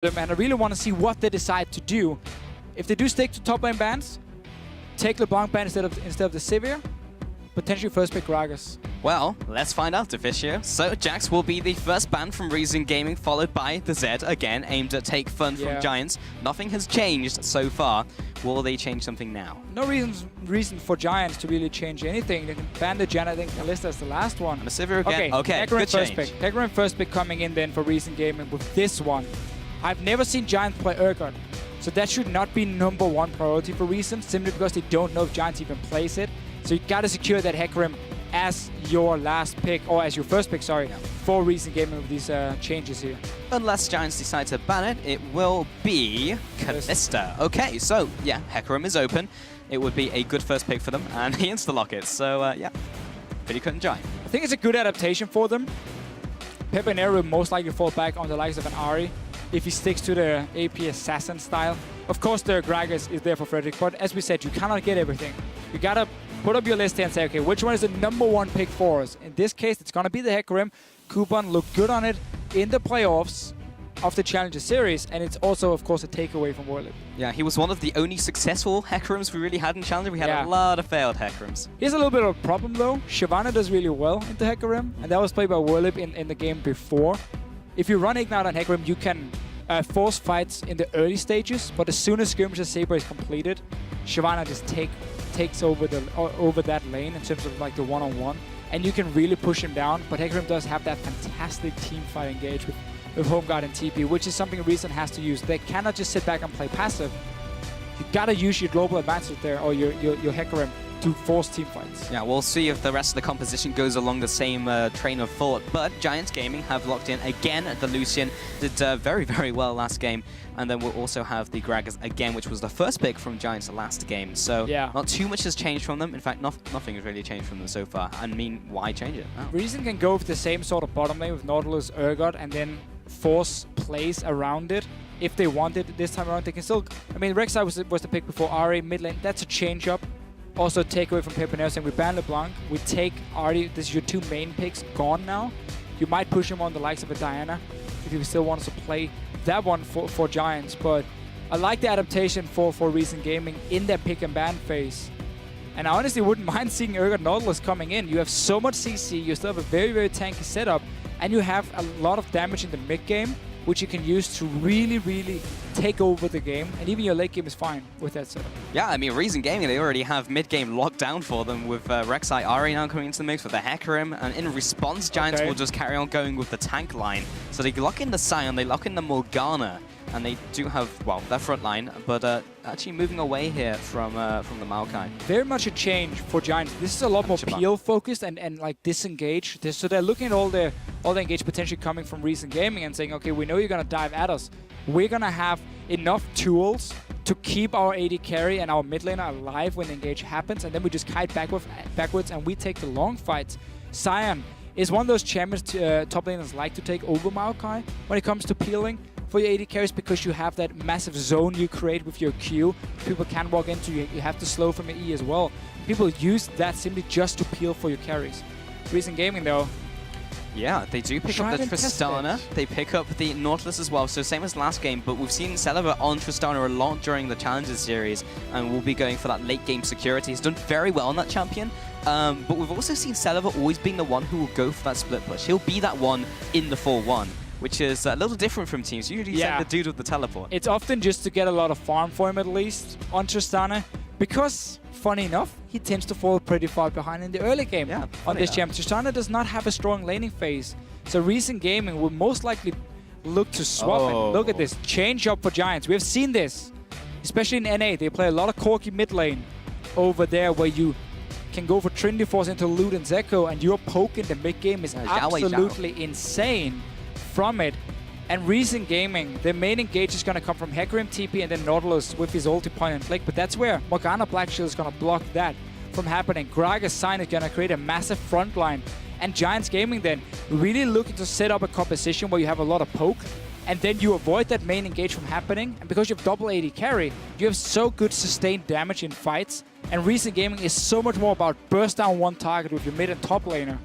them, and I really want to see what they decide to do. If they do stick to top lane bans, take LeBlanc ban instead of the Sivir, potentially first pick Gragas. Well, let's find out, Deficio. So Jax will be the first ban from Reason Gaming, followed by the Zed, again aimed at take fun from Giants. Nothing has changed so far. Will they change something now? No reason for Giants to really change anything. They can ban the Jan, I think, Kalista as the last one. And the Sivir again. Okay, Hecarim good first change. pick. Hecarim first pick coming in then for Reason Gaming with this one. I've never seen Giants play Urgot, so that should not be #1 priority for Reason, simply because they don't know if Giants even plays it. So you gotta secure that Hecarim as your last pick, or as your first pick, sorry, for Reason Gaming with these changes here. Unless Giants decide to ban it, it will be Kalista. Okay, so yeah, Hecarim is open. It would be a good first pick for them, and he insta-lock it. So yeah, pretty cut and dry. I think it's a good adaptation for them. Pepinero will most likely fall back on the likes of an Ahri if he sticks to the AP assassin style. Of course, the Gragas is there for Frederick, but as we said, you cannot get everything. You gotta put up your list here and say, okay, which one is the #1 pick for us? In this case, it's gonna be the Hecarim. Kuban looked good on it in the playoffs of the Challenger Series, and it's also, of course, a takeaway from Warlip. Yeah, he was one of the only successful Hecarims we really had in Challenger. We had a lot of failed Hecarims. Here's a little bit of a problem, though. Shyvana does really well into Hecarim, and that was played by Warlip in the game before. If you run Ignite on Hecarim, you can force fights in the early stages, but as soon as Skirmisher Saber is completed, Shyvana just takes over that lane in terms of like the one-on-one, and you can really push him down. But Hecarim does have that fantastic team fight engage with Home Guard and TP, which is something Reason has to use. They cannot just sit back and play passive. You gotta use your global advantage there, or your Hecarim, to force team fights. Yeah, we'll see if the rest of the composition goes along the same train of thought. But Giants Gaming have locked in again. The Lucian did very, very well last game. And then we'll also have the Gragas again, which was the first pick from Giants last game. So not too much has changed from them. In fact, nothing has really changed from them so far. I mean, why change it? Oh. Reason can go with the same sort of bottom lane with Nautilus, Urgot, and then force plays around it. If they want it this time around, they can still... I mean, Rek'Sai was the pick before Ahri. Mid lane, that's a change-up. Also, take away from Pepinero, saying we ban LeBlanc. We take Ahri. This is your two main picks gone now. You might push him on the likes of a Diana if you still want to play that one for Giants. But I like the adaptation for Reason Gaming in their pick and ban phase. And I honestly wouldn't mind seeing Urgot Nautilus coming in. You have so much CC. You still have a very, very tanky setup. And you have a lot of damage in the mid game, which you can use to really, really take over the game. And even your late game is fine with that setup. Yeah, I mean, Reason Gaming, they already have mid-game locked down for them with Rek'Sai Ahri now coming into the mix with the Hecarim. And in response, Giants will just carry on going with the tank line. So they lock in the Sion, they lock in the Morgana. And they do have, well, their front line, but actually moving away here from the Maokai. Very much a change for Giants. This is a lot more peel focused and like disengaged. So they're looking at all the engage potentially coming from Reason Gaming and saying, okay, we know you're gonna dive at us. We're gonna have enough tools to keep our AD carry and our mid laner alive when the engage happens, and then we just kite backwards and we take the long fights. Sion is one of those champions top laners like to take over Maokai when it comes to peeling for your AD carries, because you have that massive zone you create with your Q. People can't walk into you. You have to slow from your E as well. People use that simply just to peel for your carries. Reason Gaming, though. Yeah, they do pick up the Tristana. They pick up the Nautilus as well. So same as last game, but we've seen Celeber on Tristana a lot during the Challenger Series, and we'll be going for that late game security. He's done very well on that champion. But we've also seen Celeber always being the one who will go for that split push. He'll be that one in the 4-1. Which is a little different from teams. Usually you send the dude with the teleport. It's often just to get a lot of farm for him, at least, on Tristana. Because, funny enough, he tends to fall pretty far behind in the early game on this champ. Tristana does not have a strong laning phase. So Reason Gaming will most likely look to swap it. Look at this. Change up for Giants. We have seen this. Especially in NA. They play a lot of Corki mid lane over there, where you can go for Trinity Force into Lute and Zeko, and your poke in the mid game is absolutely insane from it. And Reason Gaming, the main engage is going to come from Hecarim, TP, and then Nautilus with his ulti point and flick. But that's where Morgana Black Shield is going to block that from happening. Gragas Sign is going to create a massive front line. And Giants Gaming then really looking to set up a composition where you have a lot of poke, and then you avoid that main engage from happening. And because you have double AD carry, you have so good sustained damage in fights. And Reason Gaming is so much more about burst down one target with your mid and top laner.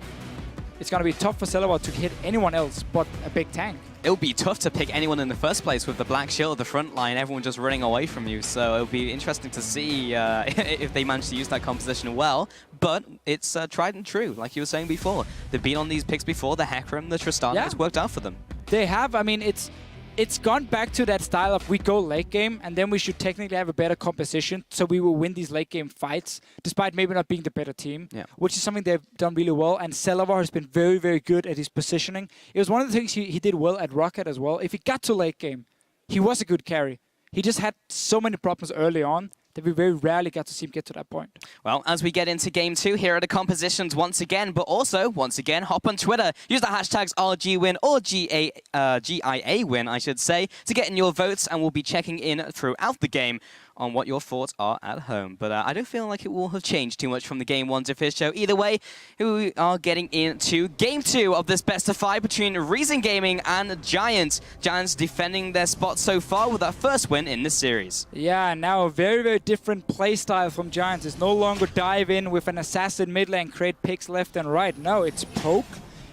It's going to be tough for Celeber to hit anyone else but a big tank. it'll be tough to pick anyone in the first place with the black shield, the front line, everyone just running away from you. So it'll be interesting to see if they manage to use that composition well. But it's tried and true, like you were saying before. They've been on these picks before, the Hecarim, the Tristana, it's worked out for them. They have. I mean, it's gone back to that style of we go late game, and then we should technically have a better composition, so we will win these late game fights, despite maybe not being the better team, which is something they've done really well. And Celavar has been very, very good at his positioning. It was one of the things he did well at Rocket as well. If he got to late game, he was a good carry. He just had so many problems early on that we very rarely got to see him get to that point. Well, as we get into Game 2, here are the compositions once again, but also, once again, hop on Twitter. Use the hashtags RGWin or GIA win, I should say, to get in your votes, and we'll be checking in throughout the game on what your thoughts are at home. But I don't feel like it will have changed too much from the Game 1 to fifth show. Either way, we are getting into Game 2 of this best-of-5 between Reason Gaming and Giants. Giants defending their spot so far with that first win in this series. Yeah, now a very, very different playstyle from Giants. It's no longer dive in with an assassin mid lane, create picks left and right. No, it's poke.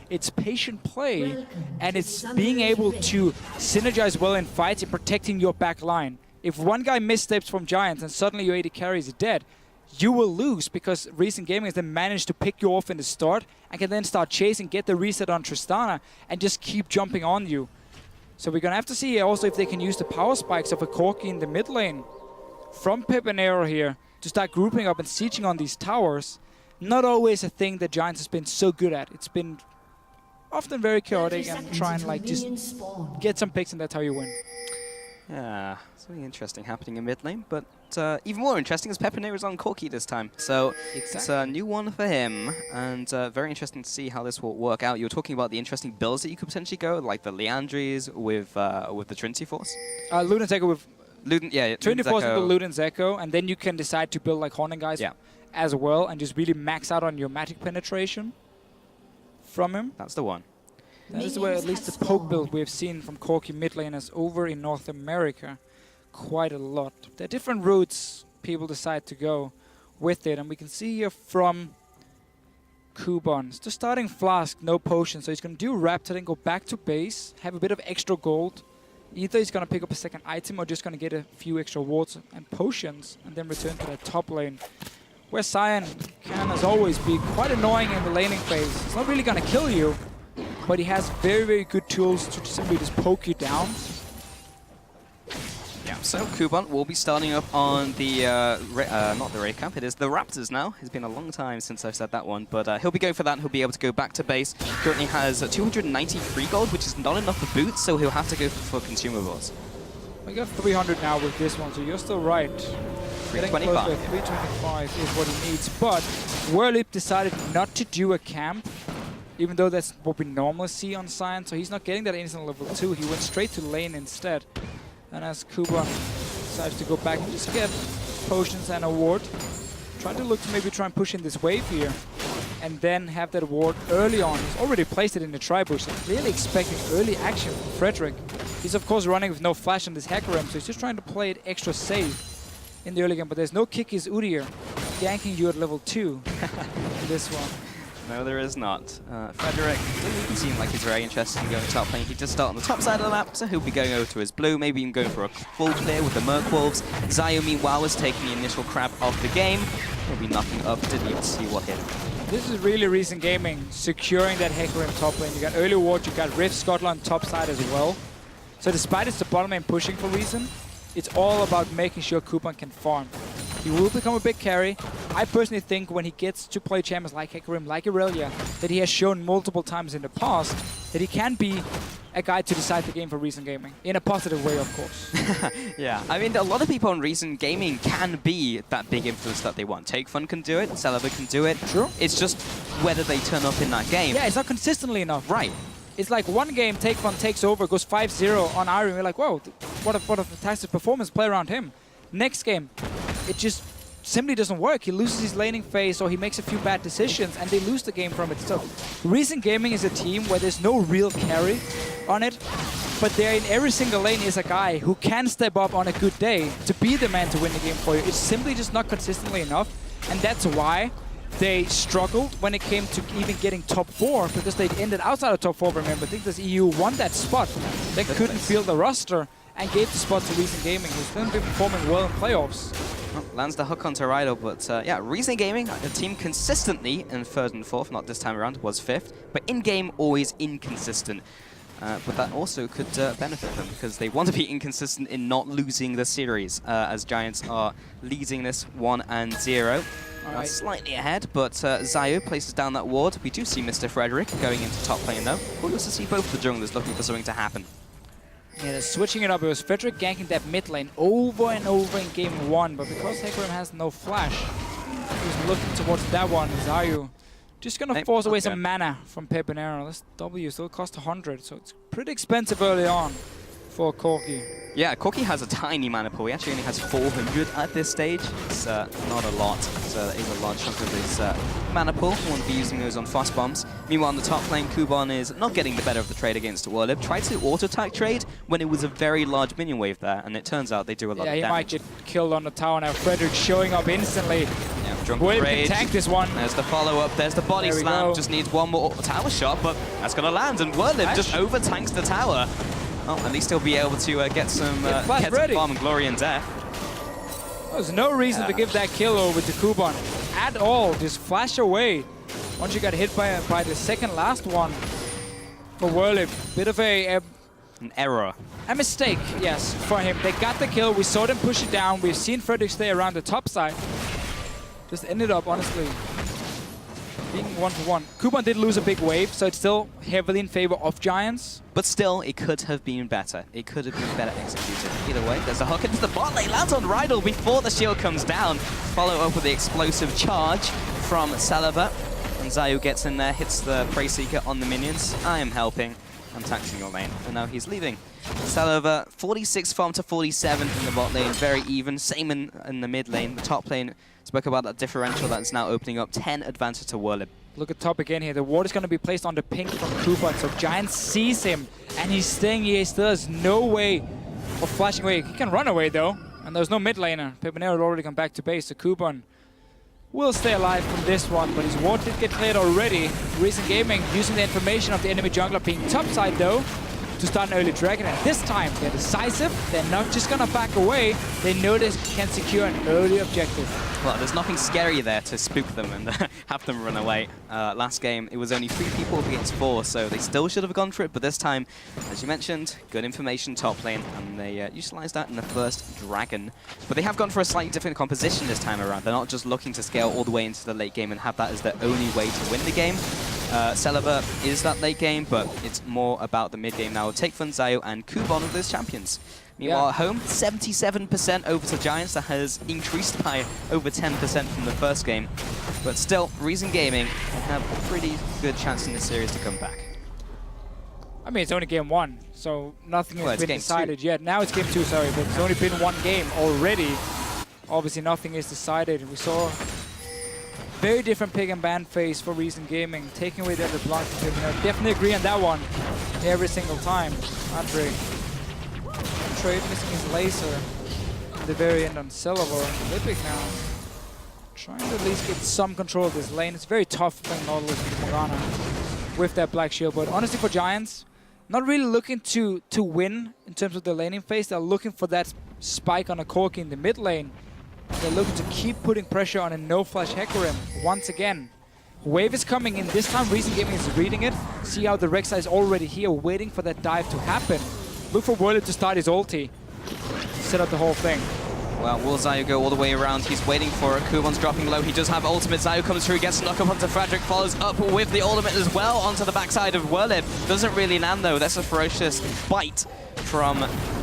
It's patient play, and it's being able to synergize well in fights and protecting your back line. If one guy missteps from Giants and suddenly your AD carry is dead, you will lose, because Reason Gaming has then managed to pick you off in the start and can then start chasing, get the reset on Tristana, and just keep jumping on you. So we're going to have to see also if they can use the power spikes of a Corki in the mid lane from Pip and Arrow here to start grouping up and sieging on these towers. Not always a thing that Giants has been so good at. It's been often very chaotic and try and like just get some picks, and that's how you win. Yeah, something interesting happening in mid lane, but even more interesting is Pepinero is on Corki this time. So it's a new one for him, and very interesting to see how this will work out. You were talking about the interesting builds that you could potentially go, like the Leandries with the Trinity Force. Luden's Echo with Trinity Force with the Luden's Echo, and then you can decide to build like Haunting Guys as well, and just really max out on your magic penetration from him. That's the one. That is where at least the poke build we've seen from Corki mid laners over in North America quite a lot. There are different routes people decide to go with it, and we can see here from Kuban. It's the starting Flask, no potion, so he's going to do Raptor, then go back to base, have a bit of extra gold. Either he's going to pick up a second item or just going to get a few extra wards and potions, and then return to that top lane, where Sion can, as always, be quite annoying in the laning phase. It's not really going to kill you, but he has very, very good tools to simply just poke you down. Yeah, so Kuban will be starting up on the, not the Ray Camp, it is the Raptors now. It's been a long time since I've said that one, but he'll be going for that. He'll be able to go back to base. Currently has 293 gold, which is not enough for boots, so he'll have to go for consumables. We got 300 now with this one, so you're still right. 325. 325 is what he needs, but Whirlip decided not to do a camp, even though that's what we normally see on Sion, so he's not getting that instant level 2. He went straight to lane instead. And as Kuban decides to go back and just get potions and a ward, try to look to maybe try and push in this wave here, and then have that ward early on. He's already placed it in the tri-bush, so clearly expecting early action from Frederick. He's of course running with no flash on this Hecarim, so he's just trying to play it extra safe in the early game, but there's no Kikis Udyr ganking you at level 2 in this one. No, there is not. Frederick doesn't seem like he's very interested in going top lane. He does start on the top side of the map, so he'll be going over to his blue, maybe even going for a full clear with the Merc Wolves. Zayu, meanwhile, is taking the initial crab of the game. He'll be knocking up, didn't even see what hit him. This is really Reason Gaming securing that Hecarim top lane. You got early ward, you got Rift Scotland top side as well. So despite it's the bottom lane pushing for Reason, it's all about making sure Kuban can farm. He will become a big carry. I personally think when he gets to play champions like Hecarim, like Irelia, that he has shown multiple times in the past that he can be a guy to decide the game for Reason Gaming. In a positive way, of course. Yeah, I mean, a lot of people on Reason Gaming can be that big influence that they want. Take Fun can do it, Celavar can do it. True. It's just whether they turn up in that game. Yeah, it's not consistently enough. Right. It's like one game, Take Fun takes over, goes 5-0 on Iron. We're like, whoa, what a fantastic performance, play around him. Next game, it just simply doesn't work. He loses his laning phase, or he makes a few bad decisions, and they lose the game from it. So Reason Gaming is a team where there's no real carry on it, but there in every single lane is a guy who can step up on a good day to be the man to win the game for you. It's simply just not consistently enough, and that's why they struggled when it came to even getting top 4 because they ended outside of top 4, remember. I think this EU won that spot. They couldn't field the roster and gave the spot to Reason Gaming, who's then been performing well in playoffs. Well, lands the hook onto Riot, but yeah, Reason Gaming, a team consistently in 3rd and 4th, not this time around, was 5th, but in-game always inconsistent. But that also could benefit them because they want to be inconsistent in not losing the series, as Giants are leading this 1-0. Right. Slightly ahead, but Zayu places down that ward. We do see Mr. Frederick going into top lane though. Cool to see both the junglers looking for something to happen. Yeah, they're switching it up. It was Frederick ganking that mid lane over and over in game 1, but because Hecarim has no flash, he's looking towards that one. Zayu just gonna force away some mana from Pepinero. This W still costs 100, so it's pretty expensive early on for Corki. Yeah, Corki has a tiny mana pool. He actually only has 400 at this stage. It's not a lot, so that is a large chunk of his mana pool. He won't be using those on fast bombs. Meanwhile, on the top lane, Kuban is not getting the better of the trade against Warlib. Tried to auto-attack trade when it was a very large minion wave there, and it turns out they do a lot of damage. Yeah, he might get killed on the tower now. Frederick showing up instantly. Yeah, Warlib can tank this one. There's the follow-up, there's the body slam. Just needs one more tower shot, but that's going to land, and Warlib just over-tanks the tower. Oh, at least he'll be able to get some bomb and glory and death. There's no reason to give that kill over to Kuban at all. Just flash away. Once you got hit by the second last one for Warlib. Bit of an error. A mistake, yes, for him. They got the kill. We saw them push it down. We've seen Frederick stay around the top side. Just ended up, honestly, being 1-for-1. Kuban did lose a big wave, so it's still heavily in favor of Giants. But still, it could have been better. It could have been better executed. Either way, there's a hook into the bot lane. Lands on Rydal before the shield comes down. Follow up with the explosive charge from Salava. And Zayu gets in there, hits the Prey Seeker on the minions. I am helping. I'm taxing your lane. And now he's leaving. Salava, 46 farm to 47 in the bot lane. Very even. Same in the mid lane. The top lane, spoke about that differential that's now opening up. 10 advantage to Warlib. Look at top again here. The ward is going to be placed on the pink from Kuban, so Giants sees him, and he's staying here. He still has no way of flashing away. He can run away, though, and there's no mid laner. Pepinero had already come back to base, so Kuban will stay alive from this one, but his ward did get cleared already. Reason Gaming using the information of the enemy jungler being topside, though, to start an early dragon, and this time they're decisive. They're not just going to back away. They know they can secure an early objective. Well, there's nothing scary there to spook them and have them run away. Last game, it was only 3 people against 4, so they still should have gone for it. But this time, as you mentioned, good information top lane, and they utilized that in the first dragon. But they have gone for a slightly different composition this time around. They're not just looking to scale all the way into the late game and have that as their only way to win the game. Celeber is that late game, but it's more about the mid game now. Take Fun, Zayu, and Kuban of those champions. Meanwhile, at home, 77% over to Giants. That has increased by over 10% from the first game. But still, Reason Gaming have a pretty good chance in this series to come back. I mean, it's only game 1, so nothing has been decided 2. yet. Now it's game 2, sorry, but it's only been 1 game already. Obviously, nothing is decided. We saw very different pick and ban phase for Reason Gaming, taking away the other block. Definitely agree on that one every single time. Andre. Trade missing his laser at the very end on Silver and Lipic now. Trying to at least get some control of this lane. It's very tough playing Nautilus and Morgana with that black shield, but honestly for Giants, not really looking to win in terms of the laning phase. They're looking for that spike on a Corki in the mid lane. They're looking to keep putting pressure on a no-flash Hecarim once again. Wave is coming in. This time Reason Gaming is reading it. See how the Rek'Sai is already here waiting for that dive to happen. Look for Warlib to start his ulti. Set up the whole thing. Well, will Zayu go all the way around? He's waiting for it. Kuban's dropping low. He does have ultimate. Zayu comes through, gets a knock up onto Frederick, follows up with the ultimate as well onto the backside of Warlib. Doesn't really land though. That's a ferocious bite from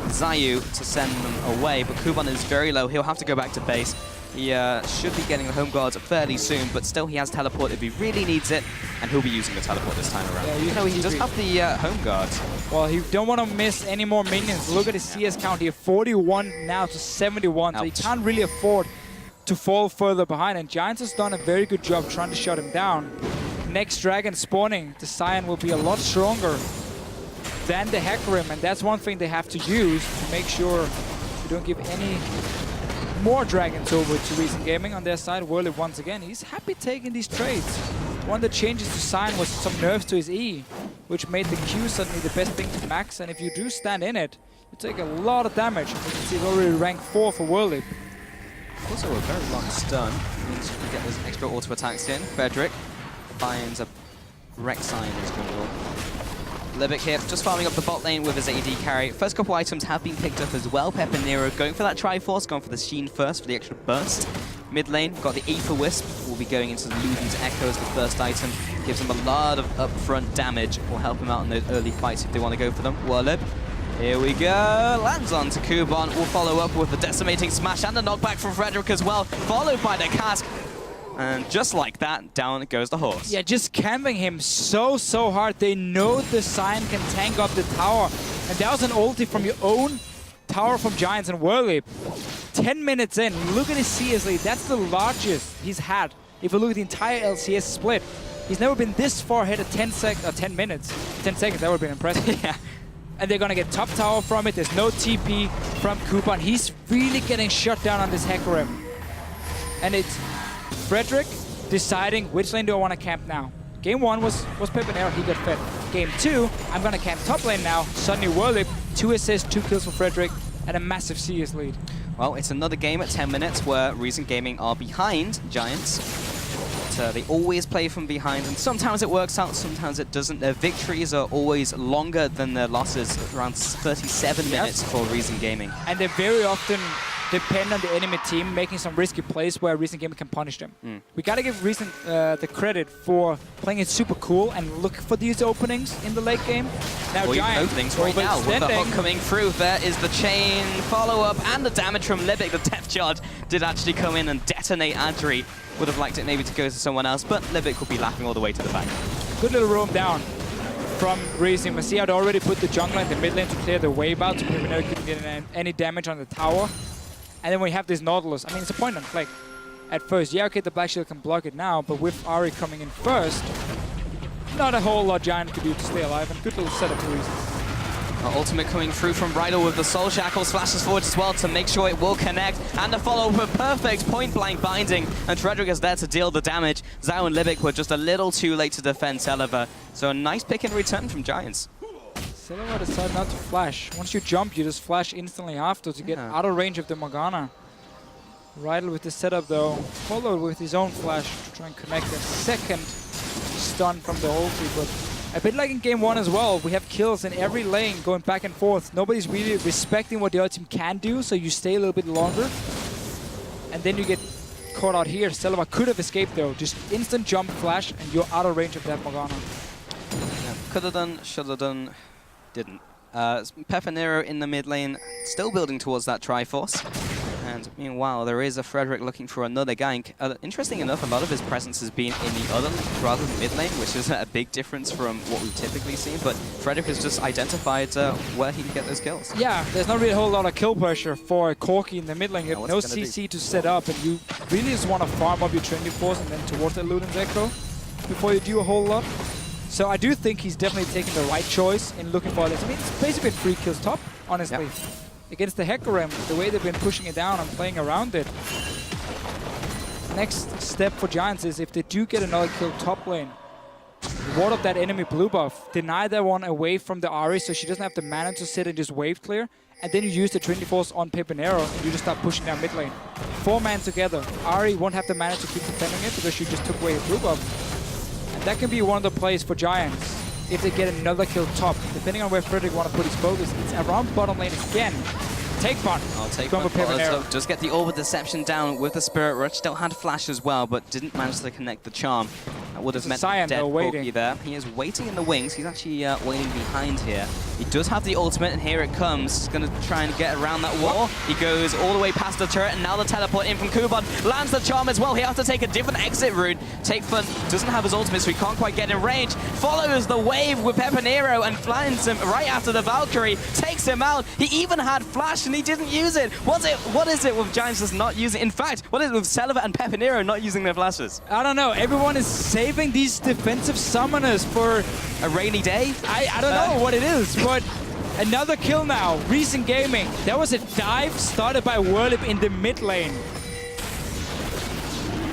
Zayu to send them away, but Kuban is very low. He'll have to go back to base. He should be getting the home guards fairly soon, but still he has teleport if he really needs it, and he'll be using the teleport this time around. Yeah, he does have the home guards. Well, you don't want to miss any more minions. Look at his CS count here, 41 now to 71, so he can't really afford to fall further behind, and Giants has done a very good job trying to shut him down. Next dragon spawning, the Scion will be a lot stronger than the Hecarim, and that's one thing they have to use to make sure you don't give any more dragons over to Recent Gaming on their side. Whirlip once again, he's happy taking these trades. One of the changes to Sign was some nerfs to his E, which made the Q suddenly the best thing to max, and if you do stand in it, you take a lot of damage. You can see he's already rank 4 for Whirlip. Also a very long stun, means you can get those extra auto attacks in. Frederick finds a Rek'Sai in his jungle. Libic here, just farming up the bot lane with his AD carry. First couple items have been picked up as well. Pep and Nero going for that Triforce, going for the Sheen first for the extra burst. Mid lane, got the Aether Wisp, will be going into Luden's Echo as the first item. Gives him a lot of upfront damage, will help him out in those early fights if they want to go for them. Whirlip, here we go, lands on to Kuban, will follow up with the Decimating Smash and the knockback from Frederick as well, followed by the Cask. And just like that, down goes the horse. Yeah, just camping him so hard. They know the Sign can tank up the tower. And that was an ulti from your own tower from Giants and Whirlip. 10 minutes in, look at his CS lead. That's the largest he's had. If you look at the entire LCS split, he's never been this far ahead of 10 minutes. 10 seconds, that would have been impressive. Yeah. And they're gonna get top tower from it. There's no TP from Kuban. He's really getting shut down on this Hecarim. And it's Frederick deciding which lane do I want to camp now. Game 1 was Pep and Nero, he got fed. Game 2, I'm gonna camp top lane now. Suddenly Whirlip, 2 assists, 2 kills for Frederick, and a massive CS lead. Well, it's another game at 10 minutes where Recent Gaming are behind Giants. But, they always play from behind, and sometimes it works out, sometimes it doesn't. Their victories are always longer than their losses, around 37 minutes for Recent Gaming. And they very often depend on the enemy team making some risky plays where Recent Gaming can punish them. We gotta give Recent the credit for playing it super cool and look for these openings in the late game. Now Giant openings right now with the hook coming through. There is the chain follow-up and the damage from Libic. The depth charge did actually come in and detonate Adri. Would have liked it maybe to go to someone else, but Libic will be laughing all the way to the back. Good little roam down from Recent. Masih had already put the jungler in the mid lane to clear the wave out so people couldn't get any damage on the tower. And then we have this Nautilus. I mean, it's a point and click at first. Yeah, okay, the Black Shield can block it now, but with Ahri coming in first, not a whole lot Giant could do to stay alive, and good little setup for Recent. Ultimate coming through from Riot with the Soul Shackles, flashes forward as well to make sure it will connect, and the follow-up with perfect point-blank binding, and Frederick is there to deal the damage. Zhao and Libic were just a little too late to defend Celeber, so a nice pick in return from Giants. Celeber decided not to flash. Once you jump, you just flash instantly after to get out of range of the Morgana. Riddle with the setup though, followed with his own flash to try and connect a second stun from the ulti, but a bit like in game 1 as well, we have kills in every lane going back and forth. Nobody's really respecting what the other team can do, so you stay a little bit longer. And then you get caught out here. Celeber could have escaped though, just instant jump flash and you're out of range of that Morgana. Yeah, could have done, should have done. Didn't. Pep and Nero in the mid lane, still building towards that Triforce. And meanwhile, there is a Frederick looking for another gank. Interesting enough, a lot of his presence has been in the other lane rather than mid lane, which is a big difference from what we've typically seen. But Frederick has just identified where he can get those kills. Yeah, there's not really a whole lot of kill pressure for Corki in the mid lane. You have no CC to set up, and you really just want to farm up your Trinity Force and then towards the Luden's Echo before you do a whole lot. So I do think he's definitely taking the right choice in looking for this. I mean, it's basically 3 kills top, honestly. Yep. Against the Hecarim, the way they've been pushing it down and playing around it. Next step for Giants is if they do get another kill top lane, ward up that enemy blue buff, deny that one away from the Ahri so she doesn't have the mana to sit and just wave clear, and then you use the Trinity Force on Pep and Nero and you just start pushing down mid lane. 4 man together. Ahri won't have the mana to keep defending it because she just took away the blue buff. And that can be one of the plays for Giants if they get another kill top. Depending on where Frederick want to put his focus, it's around bottom lane again. Take one. I'll take one. Just get the Orb of Deception down with the Spirit Rush. Still had Flash as well, but didn't manage to connect the Charm. That would have meant dead Corki there. He is waiting in the wings. He's actually waiting behind here. He does have the ultimate, and here it comes. He's going to try and get around that wall. He goes all the way past the turret, and now the teleport in from Kuban. Lands the Charm as well. He has to take a different exit route. Take Fun doesn't have his ultimate, so he can't quite get in range. Follows the wave with Pep and Nero and finds him right after the Valkyrie. Takes him out. He even had Flash, and he didn't use it. What is it with Giants just not using it? In fact, what is it with Celeber and Pep and Nero not using their flashes? I don't know. Everyone is saving these defensive summoners for a rainy day. I don't know what it is, but Another kill now. Recent Gaming. That was a dive started by Whirlip in the mid lane.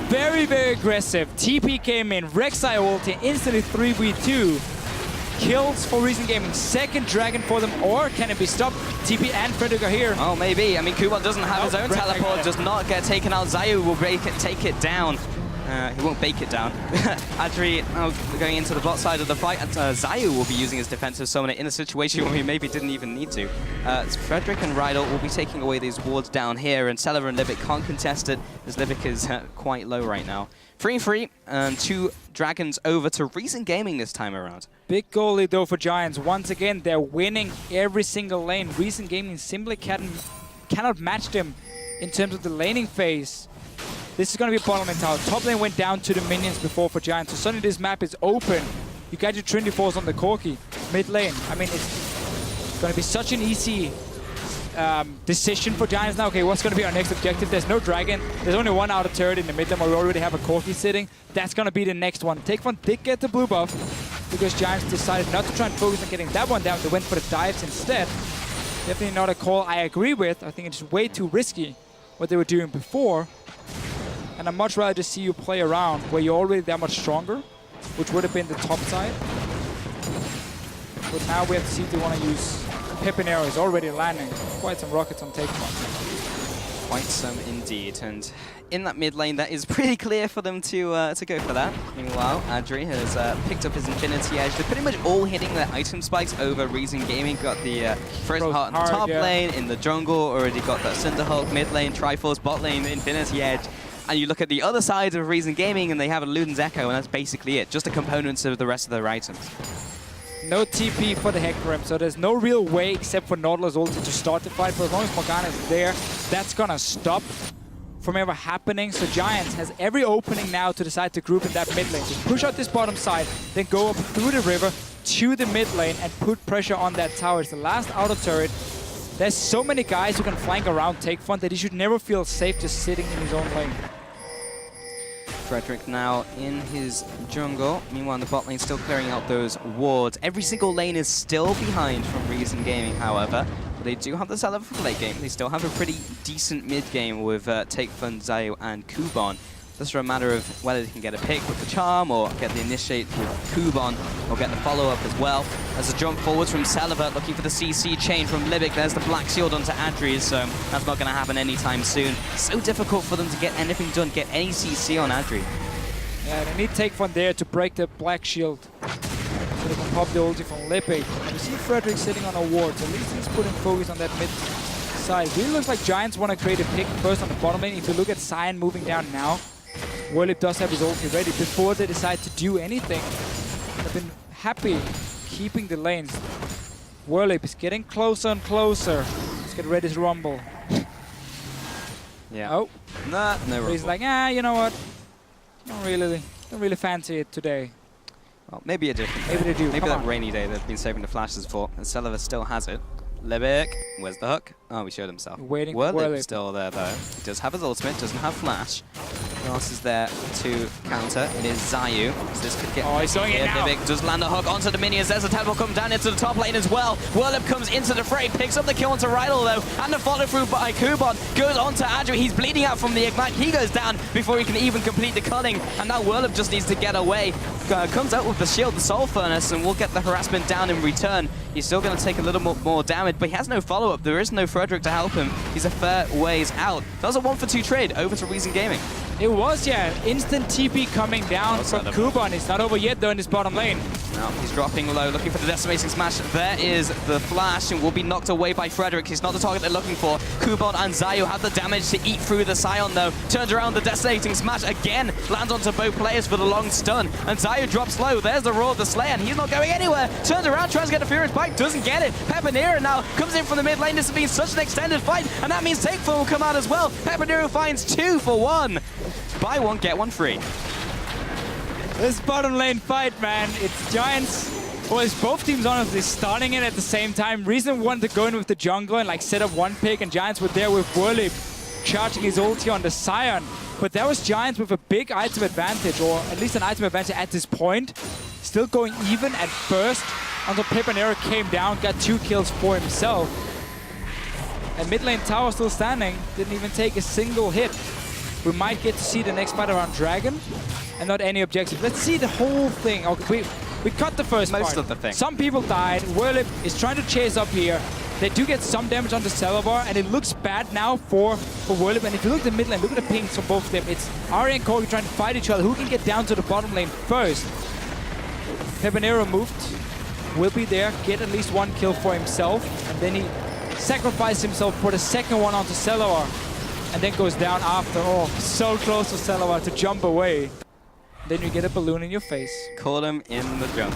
Very, very aggressive. TP came in. Rek'Sai ulti. Instantly 3v2. Kills for Recent Gaming. Second dragon for them. Or can it be stopped? TP and Frederick are here. Oh, maybe. I mean, Kuban doesn't have his own teleport. Does not get taken out. Zayu will take it down. He won't bake it down. Adri now going into the bot side of the fight, and Zayu will be using his defensive summoner in a situation where he maybe didn't even need to. Frederick and Riot will be taking away these wards down here, and Celeber and Libic can't contest it, as Libic is quite low right now. 3-3, and 2 dragons over to Recent Gaming this time around. Big goal lead though for Giants. Once again, they're winning every single lane. Recent Gaming simply cannot match them in terms of the laning phase. This is going to be bottom lane tower. Top lane went down to the minions before for Giants. So suddenly this map is open. You got your Trinity Force on the Corki. Mid lane. I mean, it's going to be such an easy decision for Giants now. Okay, what's going to be our next objective? There's no dragon. There's only one outer turret in the mid lane where we already have a Corki sitting. That's going to be the next one. Takefun did get the blue buff because Giants decided not to try and focus on getting that one down. They went for the dives instead. Definitely not a call I agree with. I think it's way too risky what they were doing before. And I'd much rather just see you play around where you're already that much stronger, which would have been the top side. But now we have to see if they want to use Pep and Arrows already landing. Quite some rockets on Takefun. Quite some indeed. And in that mid lane, that is pretty clear for them to go for that. Meanwhile, Adri has picked up his Infinity Edge. They're pretty much all hitting their item spikes over Recent Gaming. Got the Frozen Heart in the top lane, in the jungle, already got that Cinderhulk mid lane, Triforce bot lane, Infinity Edge. And you look at the other side of Recent Gaming and they have a Luden's Echo, and that's basically it. Just the components of the rest of their items. No TP for the Hecarim, so there's no real way except for Nautilus ulti to start the fight. But as long as Morgana is there, that's gonna stop from ever happening. So Giants has every opening now to decide to group in that mid lane. Just push out this bottom side, then go up through the river to the mid lane and put pressure on that tower. It's the last outer turret. There's so many guys who can flank around Takefun that he should never feel safe just sitting in his own lane. Frederick now in his jungle. Meanwhile, in the bot lane, still clearing out those wards. Every single lane is still behind from Recent Gaming, however. But they do have the Celeber for the late game. They still have a pretty decent mid game with Takefun, Zayu, and Kuban. Just a matter of whether they can get a pick with the Charm or get the Initiate with Kuban or get the follow-up as well. There's a jump forwards from Celeber, looking for the CC chain from Libic. There's the Black Shield onto Adri, so that's not going to happen anytime soon. So difficult for them to get anything done, get any CC on Adri. Yeah, they need Takefun there to break the Black Shield. So they can pop the ulti from Libic. You see Frederick sitting on a ward, so at least he's putting focus on that mid side. It really looks like Giants want to create a pick first on the bottom lane. If you look at Cyan moving down now, Whirlip does have his ulti ready before they decide to do anything. They've been happy keeping the lanes. Whirlip is getting closer and closer. Let's get ready to rumble. Yeah. Oh. Nah, no rumble. He's like, you know what? Don't really fancy it today. Well, maybe a different Maybe day. they do. Maybe that rainy day they've been saving the flashes for. And Celeber still has it. Libic, where's the hook? Oh, he showed himself. Waiting for Whirlip still there though. He does have his ultimate, doesn't have flash. Who else is there to counter? It is Zayu. So this could get... Oh, he's doing it now. Libic does land a hook onto the minions. There's a teleport come down into the top lane as well. Whirlip comes into the fray, picks up the kill onto Rydal though, and the follow through by Kuban goes onto Adri. He's bleeding out from the ignite. He goes down before he can even complete the culling, and now Whirlip just needs to get away. Comes out with the shield, the Soul Furnace, and we'll get the harassment down in return. He's still going to take a little more damage, but he has no follow-up. There is no Frederick to help him. He's a fair ways out. That was a 1-for-2 trade over to Recent Gaming. It was, yeah. Instant TP coming down from Kuban. It's not over yet, though, in this bottom lane. Now he's dropping low, looking for the Decimating Smash. There is the flash, and will be knocked away by Frederick. He's not the target they're looking for. Kuban and Zayu have the damage to eat through the Scion, though. Turns around, the Decimating Smash again lands onto both players for the long stun. And Zayu drops low. There's the Roar of the Slayer, and he's not going anywhere. Turns around, tries to get a Furious Bite, doesn't get it. Pepinero now comes in from the mid lane. This has been such an extended fight, and that means Takefun will come out as well. Pepinero finds 2 for 1. Buy one, get one free. This bottom lane fight, man, it's Giants. Well, it's both teams honestly starting it at the same time. Reason wanted to go in with the jungle and like set up one pick, and Giants were there with Whirlip charging his ulti on the Scion. But that was Giants with a big item advantage, or at least an item advantage at this point. Still going even at first. until Pepanero came down, got 2 kills for himself. And mid lane tower still standing, didn't even take a single hit. We might get to see the next fight around Dragon, and not any objectives. Let's see the whole thing. Okay, we cut the first part. Most of the thing. Some people died. Whirlip is trying to chase up here. They do get some damage on the Celavar, and it looks bad now for Whirlip. And if you look at the mid lane, look at the pings from both of them. It's Ari and Corki trying to fight each other. Who can get down to the bottom lane first? Pepanero moved. Will be there, get at least 1 kill for himself, and then he sacrificed himself for the second one onto Celavar, and then goes down after. Oh, so close to Celavar to jump away. Then you get a balloon in your face. Caught him in the jump.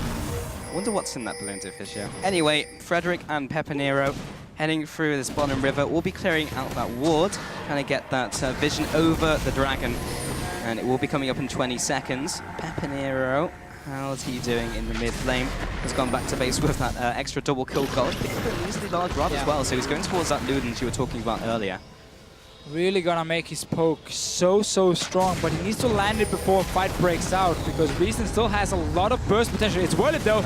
Wonder what's in that balloon to fish here. Anyway, Frederick and Pepanero heading through this bottom river. We'll be clearing out that ward, trying to get that vision over the dragon, and it will be coming up in 20 seconds. Pepanero, how's he doing in the mid lane? Has gone back to base with that extra double kill goal. Picked up a reasonably large rod as well, so he's going towards that Ludens you were talking about earlier. Really gonna make his poke so strong, but he needs to land it before a fight breaks out, because Reason still has a lot of burst potential. It's worth it though.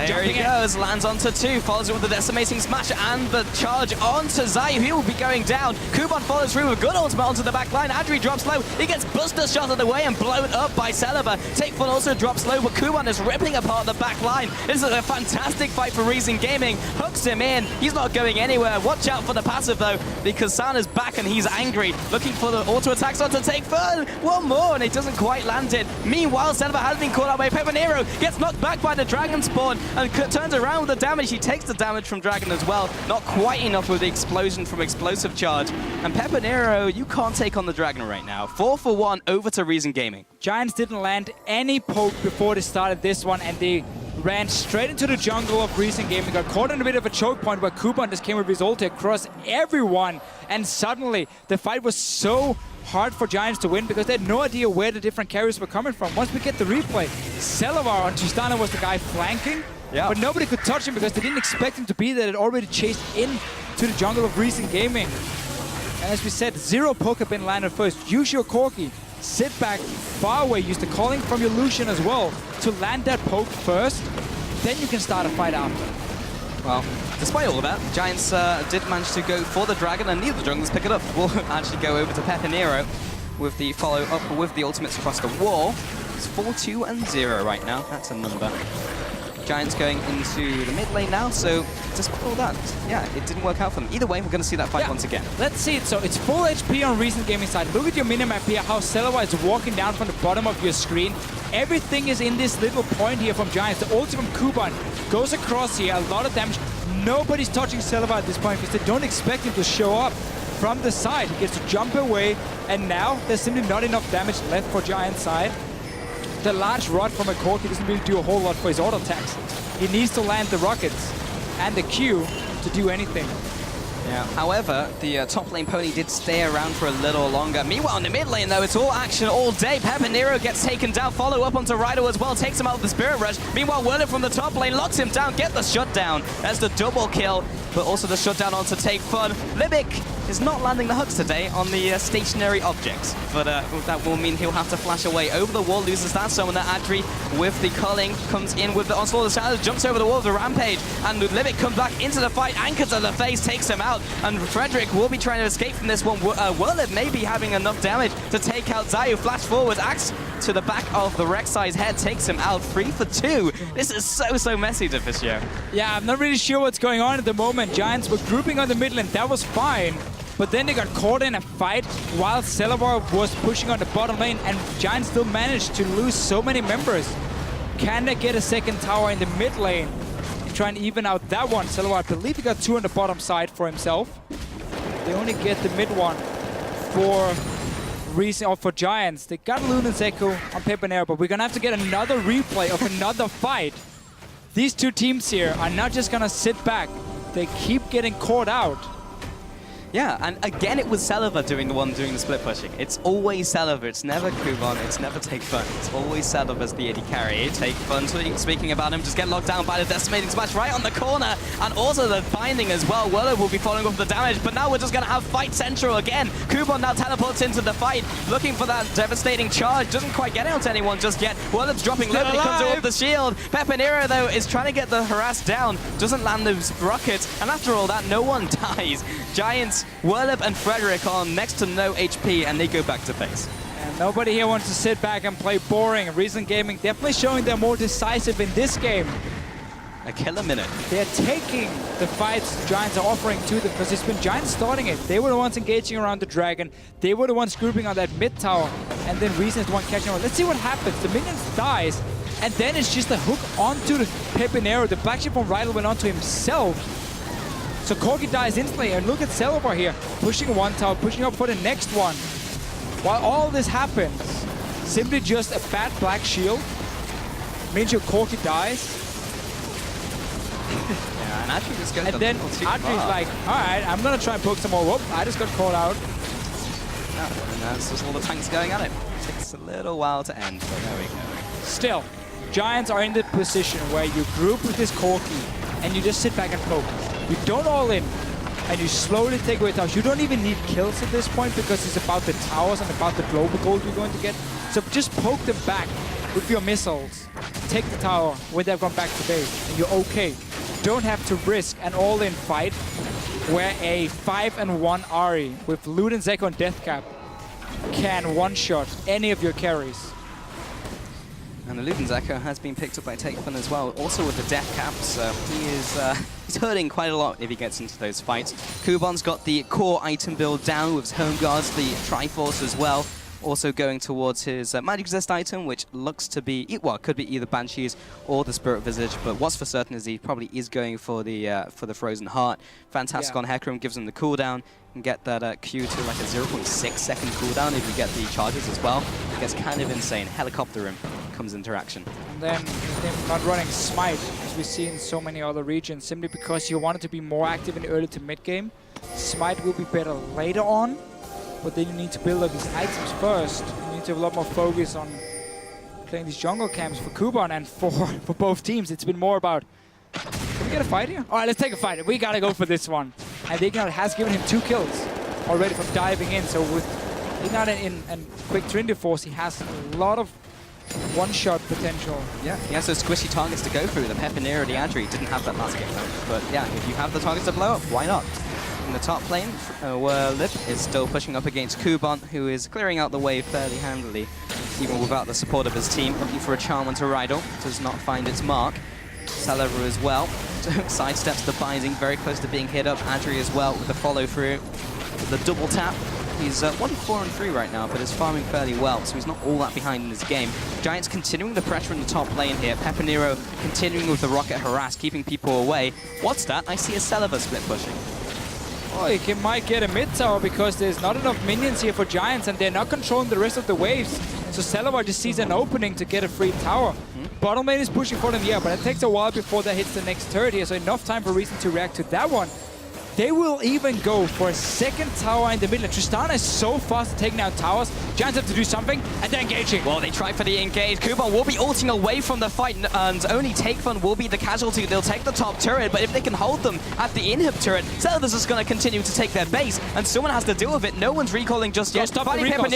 Here he goes, lands onto 2, follows it with the decimating smash and the charge onto Zayu. He will be going down. Kuban follows through with good ultimate onto the back line. Adri drops low. He gets Buster shot of the way and blown up by Celavar. Takeful also drops low, but Kuban is ripping apart the back line. This is a fantastic fight for Reason Gaming. Hooks him in. He's not going anywhere. Watch out for the passive though, because Sana's back and he's angry. Looking for the auto attacks on to take fun. One more, and it doesn't quite land it. Meanwhile, Celavar has been caught out by Pepanero. Gets knocked back by the Dragon Spawn and turns around with the damage. He takes the damage from Dragon as well. Not quite enough with the explosion from Explosive Charge. And Pepanero, you can't take on the Dragon right now. 4 for 1 over to Reason Gaming. Giants didn't land any poke before they started this one, and they ran straight into the jungle of Reason Gaming. Got caught in a bit of a choke point where Kuban just came with his ulti across everyone, and suddenly the fight was so hard for Giants to win because they had no idea where the different carries were coming from. Once we get the replay, Celavar on Tristana was the guy flanking, but nobody could touch him because they didn't expect him to be there. They'd already chased in to the jungle of Reason Gaming. And as we said, 0 poke have been landed first. Use your Corki. Sit back, far away, use the calling from your Lucian as well to land that poke first, then you can start a fight after. Well, despite all of that, Giants did manage to go for the Dragon, and neither junglers pick it up. We'll actually go over to Pepanero with the follow-up with the ultimates across the wall. It's 4-2-0 right now. That's a number. Giants going into the mid lane now, so despite all that, it didn't work out for them. Either way, we're going to see that fight once again. Let's see it. So it's full HP on Reason Gaming side. Look at your minimap here, how Celavar is walking down from the bottom of your screen. Everything is in this little point here from Giants. The ulti from Kuban goes across here, a lot of damage. Nobody's touching Celavar at this point because they don't expect him to show up from the side. He gets to jump away, and now there's simply not enough damage left for Giants side. The large rod from a Corki doesn't really do a whole lot for his auto attacks. He needs to land the rockets and the Q to do anything. Yeah. However, the top lane pony did stay around for a little longer. Meanwhile, in the mid lane, though, it's all action all day. Pepanero gets taken down, follow up onto Riot as well, takes him out of the Spirit Rush. Meanwhile, Whirlip from the top lane locks him down, get the shutdown. That's the double kill, but also the shutdown onto Take Fun. Libic is not landing the hooks today on the stationary objects, but that will mean he'll have to flash away over the wall, loses that summoner. Adri with the culling comes in with the onslaught of shadows, jumps over the wall of the rampage, and Libic comes back into the fight, anchor to the face, takes him out, and Frederick will be trying to escape from this one. Whirlip may be having enough damage to take out Zayu. Flash forward, axe to the back of the Rek'Sai's head, takes him out. 3 for 2. This is so messy, Deficio. Yeah, I'm not really sure what's going on at the moment. Giants were grouping on the mid lane, that was fine. But then they got caught in a fight while Celavar was pushing on the bottom lane, and Giants still managed to lose so many members. Can they get a second tower in the mid lane and try and even out that one? Celavar, I believe he got 2 on the bottom side for himself. They only get the mid one for Reason, or for Giants. They got Luna's Echo on Pepanero, but we're gonna have to get another replay of another fight. These two teams here are not just gonna sit back. They keep getting caught out. Yeah, and again, it was Celiva doing the split pushing. It's always Celiva. It's never Kuban. It's never Take Fun. It's always Celiva as the AD carry. Take Fun, speaking about him, just get locked down by the decimating smash right on the corner, and also the binding as well. Werlib will be following up the damage, but now we're just going to have fight central again. Kuban now teleports into the fight, looking for that devastating charge. Doesn't quite get out to anyone just yet. Werlib's dropping low, but he comes up the shield. Pepinero, though, is trying to get the harass down. Doesn't land those rockets, and after all that, no one dies. Giants, Werlib and Frederick are next to no HP, and they go back to base. And nobody here wants to sit back and play boring. Reason Gaming definitely showing they're more decisive in this game. A killer minute. They're taking the fights Giants are offering to them, because it's been Giants starting it. They were the ones engaging around the Dragon. They were the ones grouping on that mid tower, and then Reason is the one catching on. Let's see what happens. The minions dies, and then it's just a hook onto the Pepinero. The black ship from Riot went onto himself. So Corki dies instantly, and look at Celiva here, pushing one tower, pushing up for the next one. While all this happens, simply just a bad black shield means your Corki dies. Yeah, and Adri just goes and then Adri's like, alright, I'm gonna try and poke some more. Whoop, I just got caught out. Yeah, and that's just all the tanks going at it. It takes a little while to end, but there we go. Still, Giants are in the position where you group with this Corki and you just sit back and poke. You don't all in, and you slowly take away towers. You don't even need kills at this point, because it's about the towers and about the global gold you're going to get. So just poke them back with your missiles. Take the tower when they've gone back to base, and you're okay. You don't have to risk an all-in fight where a 5-1 Ahri with Loot and Zeko and Deathcap can one-shot any of your carries. And the Luden Zeko has been picked up by Takefun as well, also with the death cap, so he is he's hurting quite a lot if he gets into those fights. Kuban's got the core item build down with his home guards, the Triforce as well, also going towards his Magic Resist item, which looks to be, well, could be either Banshees or the Spirit Visage, but what's for certain is he probably is going for the Frozen Heart. Fantastic on Hecarim, gives him the cooldown, and get that Q to like a 0.6 second cooldown if you get the charges as well. It gets kind of insane. Helicopter him comes into action. And then him not running Smite, as we see in so many other regions, simply because you wanted to be more active in the early to mid game. Smite will be better later on, but then you need to build up these items first. You need to have a lot more focus on playing these jungle camps for Kuban and for both teams. It's been more about, can we get a fight here? All right, let's take a fight. We gotta go for this one. And Ignat has given him 2 kills already from diving in. So with Ignat and quick Trinity Force, he has a lot of one-shot potential. Yeah, he has those squishy targets to go through. The Pepinero, the Adri didn't have that last game though. But yeah, if you have the targets to blow up, why not? In the top lane, where Lip is still pushing up against Kuban, who is clearing out the way fairly handily, even without the support of his team. Looking for a charm onto Rydell, does not find its mark. Celiva as well, sidesteps the binding, very close to being hit up. Adri as well with the follow-through, with the double tap. He's 1-4-3 right now, but is farming fairly well, so he's not all that behind in this game. Giants continuing the pressure in the top lane here. Pepinero continuing with the rocket harass, keeping people away. What's that? I see a Celiva split pushing. Oh, he might get a mid tower because there's not enough minions here for Giants, and they're not controlling the rest of the waves. So Celiva just sees an opening to get a free tower. Bottom lane is pushing for them, yeah, but it takes a while before that hits the next turret here, so enough time for Reason to react to that one. They will even go for a second tower in the middle. Tristana is so fast at taking out towers. Giants have to do something, and they're engaging. Well, they try for the engage. Kuban will be ulting away from the fight, and only Takefun will be the casualty. They'll take the top turret, but if they can hold them at the inhib turret, Celiva's just going to continue to take their base, and someone has to deal with it. No one's recalling just yet. Stop the recall.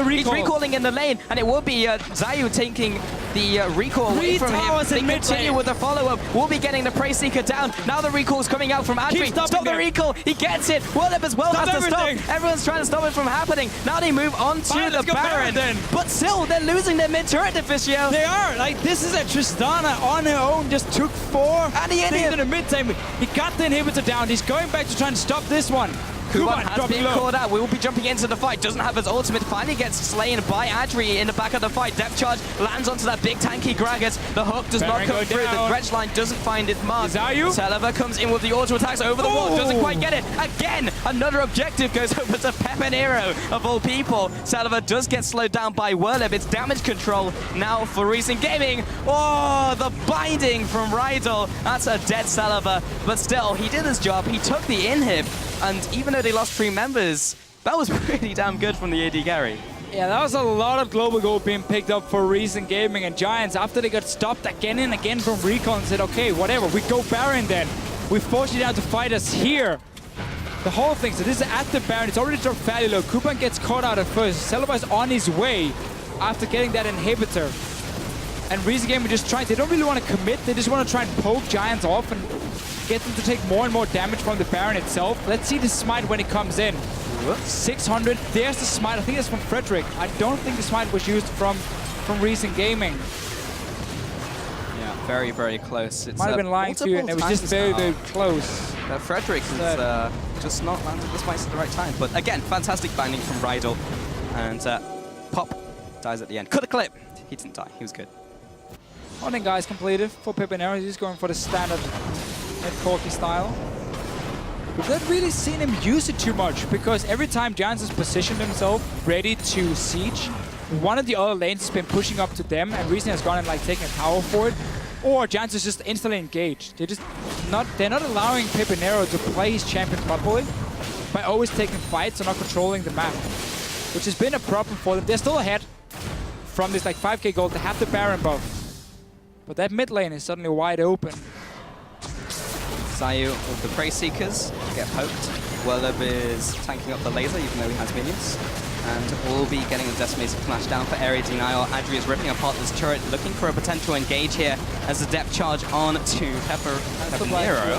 He's recalling in the lane, and it will be Zayu taking the recall away from him. They continue with the follow-up. We'll be getting the Prey Seeker down. Now the recall's coming out from Adri. Stop the recall. He gets it. Werlib as well has to stop. Everyone's trying to stop it from happening. Now they move on to the Baron. But still, they're losing their mid-turret, Deficio. They are. Like, this is a Tristana on her own. Just took 4 and he in the mid-time. He got the inhibitor down. He's going back to try and stop this one. Kuban has been caught out. We will be jumping into the fight. Doesn't have his ultimate. Finally gets slain by Adri in the back of the fight. Depth charge lands onto that big tanky Gragas. The hook does not come through. The dredge line doesn't find its mark. Celiva comes in with the auto attacks over the wall. Doesn't quite get it. Again, another objective goes over to Pepinero of all people. Celiva does get slowed down by Werlib. It's damage control now for Reason Gaming. Oh, the binding from Rydell. That's a dead Celiva. But still, he did his job. He took the inhib. And even though they lost 3 members, that was pretty damn good from the AD carry. Yeah, that was a lot of global gold being picked up for Recent Gaming, and Giants, after they got stopped again and again from Recon, said, okay, whatever, we go Baron then. We force you down to fight us here. The whole thing, so this is at the Baron, it's already dropped fairly low. Kuban gets caught out at first. Celebi's on his way after getting that inhibitor. And Recent Gaming just trying, they don't really want to commit, they just want to try and poke Giants off and get them to take more and more damage from the Baron itself. Let's see the smite when it comes in. 600, there's the smite, I think it's from Frederick. I don't think the smite was used from Recent Gaming. Yeah, very, very close. It's might have been lying to you, and it was just very, very close. Frederick has just not landed the smites at the right time. But again, fantastic binding from Riot. And Pop dies at the end. Cut a clip. He didn't die, he was good. Hunting guys completed for Pepinero. He's going for the standard Ed Corky style. We've not really seen him use it too much, because every time Giants has positioned himself ready to siege, one of the other lanes has been pushing up to them, and Recent has gone and like taken a tower for it, or Giants is just instantly engaged. They're not allowing Pepinero to play his champion properly by always taking fights or not controlling the map, which has been a problem for them. They're still ahead from this like 5k gold. They have the Baron buff, but that mid lane is suddenly wide open. Zayu with the Prey Seekers get poked. Werleb is tanking up the laser even though he has minions. And will be getting the Decimator flash down for area denial. Adri is ripping apart this turret, looking for a potential engage here as the depth charge on to Pepinero.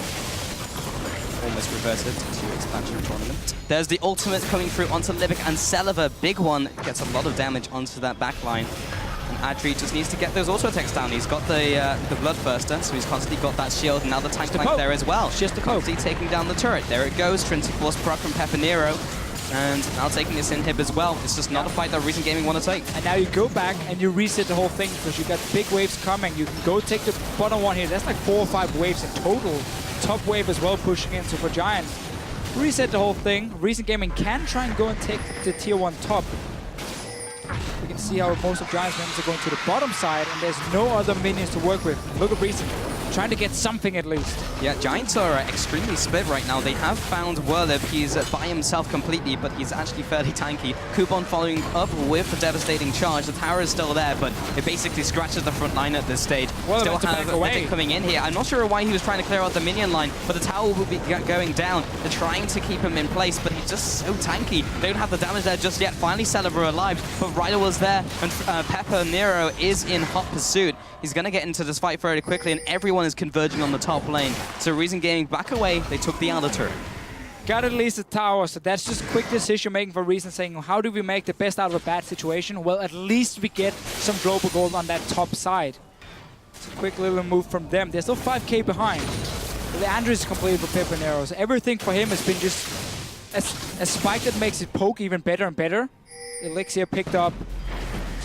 Almost reverted to expansion tournament. There's the ultimate coming through onto Libic, and Celeber, big one, gets a lot of damage onto that backline. And Adri just needs to get those auto attacks down. He's got the Bloodthirster, so he's constantly got that shield, and now the tank flank there as well. Just the constantly taking down the turret. There it goes, Trinity Force proc from Pepinero. And now taking this inhib as well. It's just not a fight that Recent Gaming want to take. And now you go back and you reset the whole thing, because you got big waves coming. You can go take the bottom one here. That's like 4 or 5 waves in total. Top wave as well pushing in. So for Giants, reset the whole thing. Recent Gaming can try and go and take the tier 1 top. We can see how most of Giants members are going to the bottom side, and there's no other minions to work with. Look at Recent trying to get something at least. Yeah, Giants are extremely split right now. They have found Werleb. He's by himself completely, but he's actually fairly tanky. Kuban following up with the devastating charge. The tower is still there, but it basically scratches the front line at this stage. Still have Libic coming in here. I'm not sure why he was trying to clear out the minion line, but the tower will be going down. They're trying to keep him in place, but he's just so tanky. They don't have the damage there just yet. Finally, Celeber alive, but Rider was there, and Pepinero is in hot pursuit. He's going to get into this fight very quickly, and everyone is converging on the top lane. So Recent Gaming back away. They took the outer turret. Got at least a tower, so that's just quick decision making for Recent, saying, how do we make the best out of a bad situation? Well, at least we get some global gold on that top side. It's a quick little move from them. They're still 5k behind. The Andrew is completed for Pepinero, so everything for him has been just a spike that makes his poke even better and better. Elixir picked up.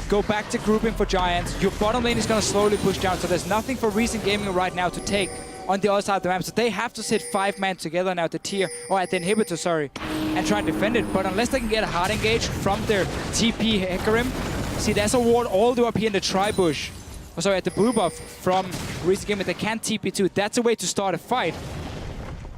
Go back to grouping for Giants. Your bottom lane is going to slowly push down, so there's nothing for Recent Gaming right now to take on the other side of the map. So they have to sit 5 men together now at the tier, or at the inhibitor, sorry, and try and defend it. But unless they can get a hard engage from their TP Hecarim, see, there's a ward all the way up here in the tri-bush. Oh, sorry, at the blue buff from Recent Gaming. They can't TP too. That's a way to start a fight.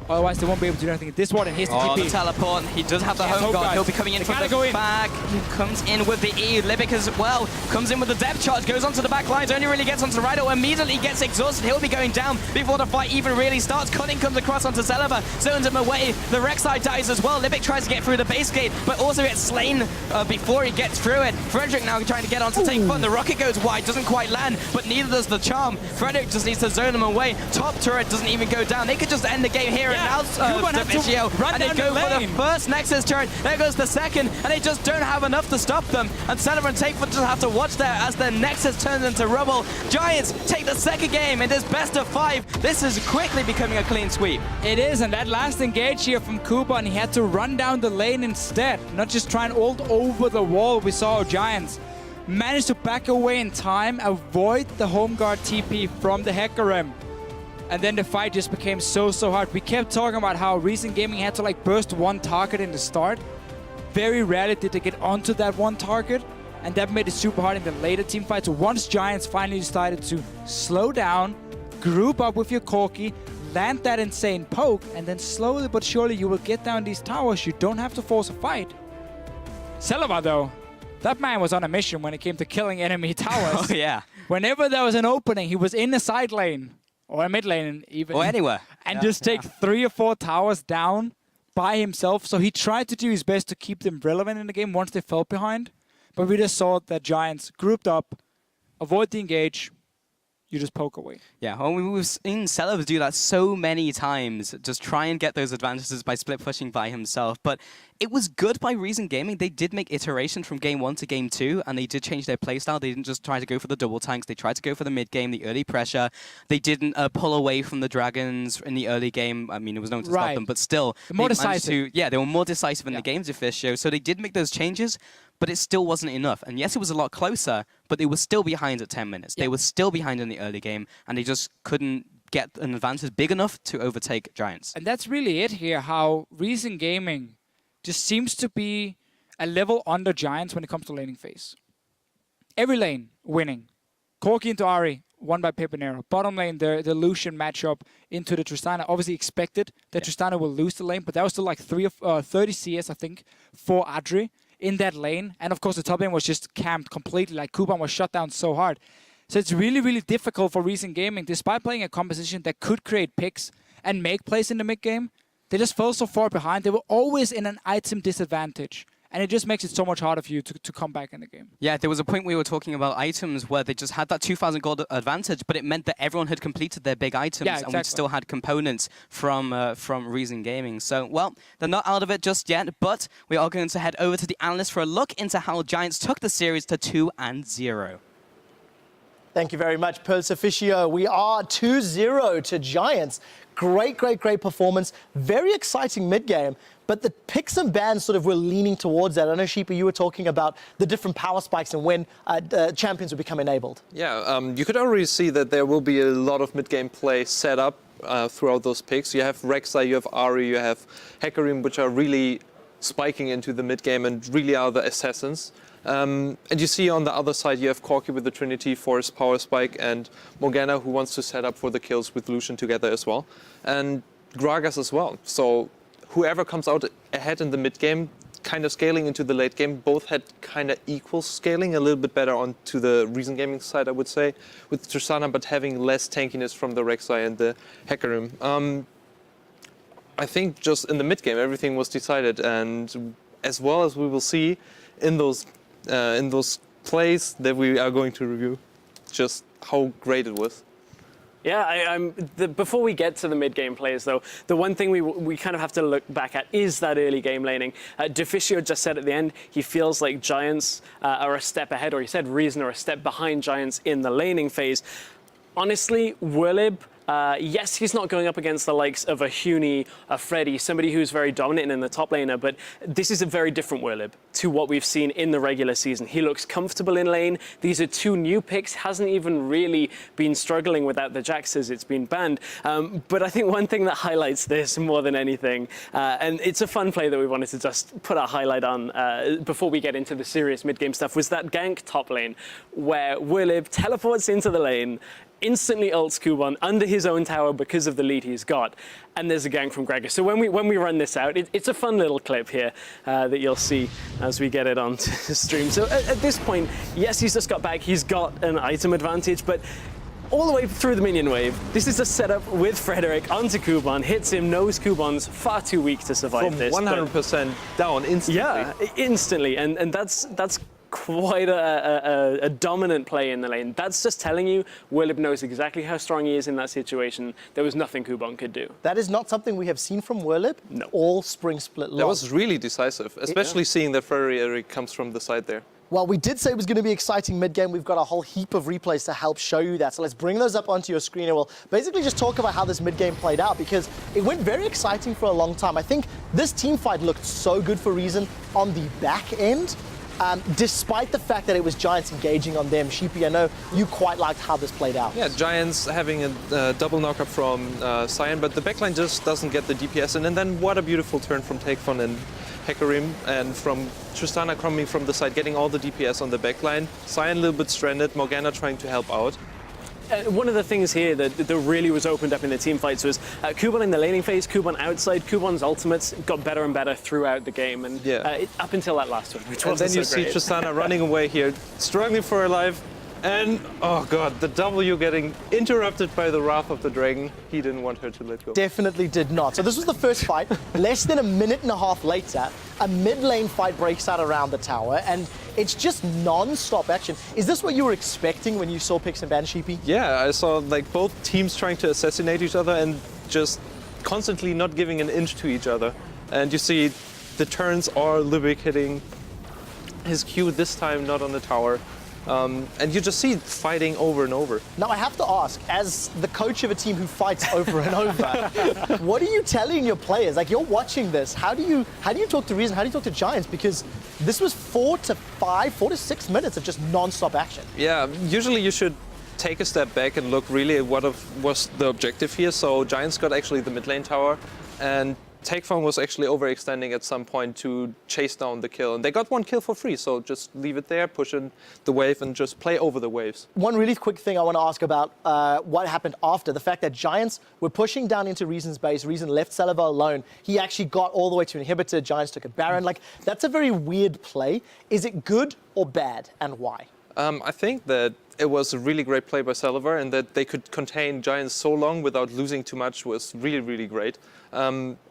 Otherwise, they won't be able to do anything. This one, and here's the TP. The teleport. He does have the home guard. He'll be coming in from the back. He comes in with the E. Libic as well. Comes in with the depth charge. Goes onto the back lines. Only really gets onto Rido. Immediately gets exhausted. He'll be going down before the fight even really starts. Cunning comes across onto Celeber. Zones him away. The Rek'Sai dies as well. Libic tries to get through the base gate, but also gets slain before he gets through it. Frederick now trying to get on to take fun. The rocket goes wide. Doesn't quite land, but neither does the charm. Frederick just needs to zone him away. Top turret doesn't even go down. They could just end the game here and now. And they go for the first Nexus turret. There goes the second, and they just don't have enough to stop them. And Celeber and Takefoot just have to watch there as the Nexus turns into rubble. Giants take the second game in this best of 5. This is quickly becoming a clean sweep. It is, and that last engage here from Kuban, he had to run down the lane instead, not just try and ult over the wall. We saw Giants manage to back away in time, avoid the home guard TP from the Hecarim. And then the fight just became so hard. We kept talking about how Recent Gaming had to like burst one target in the start. Very rarely did they get onto that one target, and that made it super hard in the later team fights. So once Giants finally decided to slow down, group up with your Corki, land that insane poke, and then slowly but surely you will get down these towers. You don't have to force a fight. Celaver, though, that man was on a mission when it came to killing enemy towers. Oh, yeah. Whenever there was an opening, he was in the side lane, or a mid lane even. Or anywhere. And just take 3 or 4 towers down by himself. So he tried to do his best to keep them relevant in the game once they fell behind. But we just saw that Giants grouped up, avoid the engage, you just poke away. Yeah, well, we've seen Celaver do that so many times, just try and get those advantages by split pushing by himself. But it was good by Reason Gaming. They did make iteration from game 1 to game 2, and they did change their playstyle. They didn't just try to go for the double tanks. They tried to go for the mid game, the early pressure. They didn't pull away from the dragons in the early game. I mean, it was known to stop them, but still. More decisive. They were more decisive in the games official. So they did make those changes, but it still wasn't enough. And yes, it was a lot closer, but they were still behind at 10 minutes. They were still behind in the early game, and they just couldn't get an advantage big enough to overtake Giants. And that's really it here, how Reason Gaming just seems to be a level under Giants when it comes to laning phase. Every lane winning. Corki into Ahri, won by Pepinero. Bottom lane, the Lucian matchup into the Tristana. Obviously expected that Tristana will lose the lane, but that was still like 30 CS, I think, for Adri in that lane. And of course, the top lane was just camped completely. Like Kuban was shut down so hard. So it's really, really difficult for Reason Gaming, despite playing a composition that could create picks and make plays in the mid game. They just fell so far behind. They were always in an item disadvantage. And it just makes it so much harder for you to come back in the game. Yeah, there was a point we were talking about items where they just had that 2,000 gold advantage, but it meant that everyone had completed their big items, and we still had components from Reason Gaming. So, well, they're not out of it just yet, but we are going to head over to the analyst for a look into how Giants took the series to 2-0. Thank you very much, Perls Officio. We are 2-0 to Giants. Great performance. Very exciting mid-game. But the picks and bans sort of were leaning towards that. I know, Sheepa, you were talking about the different power spikes and when champions would become enabled. Yeah, you could already see that there will be a lot of mid-game play set up throughout those picks. You have Rek'Sai, you have Ahri, you have Hecarim, which are really spiking into the mid-game and really are the assassins. And you see on the other side, you have Corki with the Trinity Force Power Spike and Morgana, who wants to set up for the kills with Lucian together as well. And Gragas as well. So whoever comes out ahead in the mid game, kind of scaling into the late game, both had kind of equal scaling, a little bit better onto the Reason Gaming side, I would say, with Tristana, but having less tankiness from the Rek'Sai and the Hecarim. I think just in the mid game, everything was decided, and as well as we will see in those plays that we are going to review, just how great it was. Yeah, before we get to the mid-game plays, though, the one thing we kind of have to look back at is that early game laning. Deficio just said at the end, he feels like Giants are a step ahead, or he said Reason are a step behind Giants in the laning phase. Honestly, Wirlib, yes, he's not going up against the likes of a Huni, a Freddy, somebody who's very dominant in the top laner, but this is a very different Wirlib to what we've seen in the regular season. He looks comfortable in lane. These are 2 new picks, hasn't even really been struggling without the Jaxes. It's been banned. But I think one thing that highlights this more than anything, and it's a fun play that we wanted to just put a highlight on before we get into the serious mid-game stuff, was that gank top lane where Wirlib teleports into the lane, instantly ults Kuban under his own tower because of the lead he's got, and there's a gank from Gragas. So when we run this out, it's a fun little clip here that you'll see as we get it onto the stream. So at this point, yes, he's just got back, he's got an item advantage, but all the way through the minion wave, this is a setup with Frederick onto Kuban, hits him, knows Kuban's far too weak to survive this. 100% down instantly. Yeah, instantly, and that's quite a dominant play in the lane. That's just telling you Wirlib knows exactly how strong he is in that situation. There was nothing Kuban could do. That is not something we have seen from Wirlib all spring split long. That was really decisive, especially seeing that Frederick comes from the side there. Well, we did say it was going to be exciting mid-game. We've got a whole heap of replays to help show you that. So let's bring those up onto your screen and we'll basically just talk about how this mid-game played out, because it went very exciting for a long time. I think this team fight looked so good for Reason on the back end. Despite the fact that it was Giants engaging on them. Sheepy, I know you quite liked how this played out. Yeah, Giants having a double knockup from Cyan, but the backline just doesn't get the DPS in. And then what a beautiful turn from Takefon and Hecarim, and from Tristana coming from the side, getting all the DPS on the backline. Cyan a little bit stranded, Morgana trying to help out. One of the things here that really was opened up in the team fights was Kuban in the laning phase, Kuban outside. Kuban's ultimates got better and better throughout the game, and up until that last one, which wasn't then you so see great. Tristana running away here, struggling for her life, and oh god, the W getting interrupted by the Wrath of the Dragon. He didn't want her to let go. Definitely did not. So this was the first fight. Less than a minute and a half later, a mid-lane fight breaks out around the tower, and it's just non-stop action. Is this what you were expecting when you saw Pix and Bansheepy? Yeah, I saw like both teams trying to assassinate each other and just constantly not giving an inch to each other. And you see the turns are Libic hitting his Q this time, not on the tower. And you just see fighting over and over. Now, I have to ask, as the coach of a team who fights over and over, what are you telling your players? Like, you're watching this. How do you talk to Reason? How do you talk to Giants? Because this was 4 to 6 minutes of just non-stop action. Yeah, usually you should take a step back and look really at what was the objective here. So Giants got actually the mid lane tower, and Takefang was actually overextending at some point to chase down the kill. And they got one kill for free, so just leave it there, push in the wave, and just play over the waves. One really quick thing I want to ask about what happened after. The fact that Giants were pushing down into Reason's base. Reason left Saliva alone. He actually got all the way to Inhibitor. Giants took a Baron. Like, that's a very weird play. Is it good or bad, and why? I think that it was a really great play by Saliva, and that they could contain Giants so long without losing too much was really, really great.